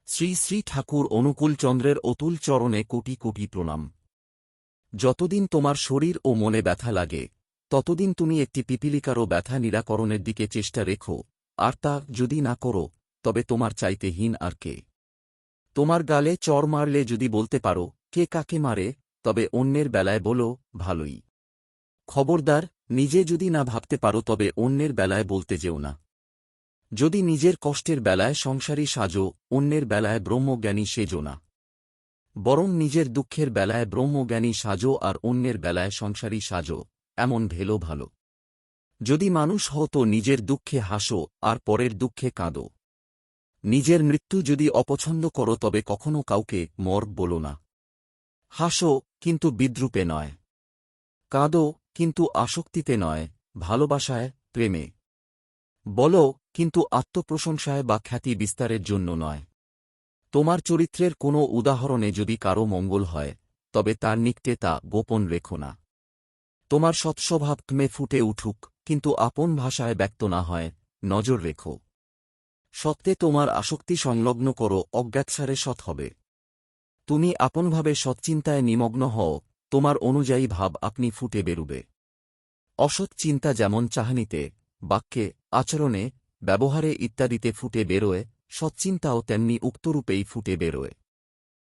শ্রী শ্রী ঠাকুর অনুকূলচন্দ্রের অতুল চরণে কোটি কোটি প্রণাম। যতদিন তোমার শরীর ও মনে ব্যথা লাগে, ততদিন তুমি একটি পিপীলিকারও ব্যথা নিরাকরণের দিকে চেষ্টা রেখো, আর তা যদি না করো, তবে তোমার চাইতে হীন আর কে। তোমার গালে চর মারলে যদি বলতে পারো কে কাকে মারে, তবে অন্যের বেলায় বলো ভালোই। খবরদার, নিজে যদি না ভাবতে পারো তবে অন্যের বেলায় বলতে যেও না। যদি নিজের কষ্টের বেলায় সংসারী সাজো, অন্যের বেলায় ব্রহ্মজ্ঞানী সেজো না। বরং নিজের দুঃখের বেলায় ব্রহ্মজ্ঞানী সাজো আর অন্যের বেলায় সংসারী সাজো, এমন ঢেলো ভালো। যদি মানুষ হও তো নিজের দুঃখে হাসো আর পরের দুঃখে কাঁদো। নিজের মৃত্যু যদি অপছন্দ করো তবে কখনো কাউকে মর বলো না। হাসো, কিন্তু বিদ্রূপে নয়। কাঁদো, কিন্তু আসক্তিতে নয়, ভালোবাসায়, প্রেমে। বলো, কিন্তু আত্মপ্রশংসায় বা খ্যাতি বিস্তারের জন্য নয়। তোমার চরিত্রের কোনো উদাহরণে যদি কারো মঙ্গল হয়, তবে তার নিকটে তা গোপন রেখো না। তোমার সৎস্বভাব তুমি ফুটে উঠুক, কিন্তু আপন ভাষায় ব্যক্ত না হয়, নজর রেখো। সত্যে তোমার আসক্তি সংলগ্ন করো, অজ্ঞাতসারে সৎ হবে। তুমি আপনভাবে সৎচিন্তায় নিমগ্ন হও, তোমার অনুযায়ী ভাব আপনি ফুটে বেরুবে। অসৎ চিন্তা যেমন চাহনিতে, বাক্যে, আচরণে, ব্যবহারে ইত্যাদিতে ফুটে বেরোয়, সৎচিন্তাও তেমনি উক্তরূপেই ফুটে বেরোয়।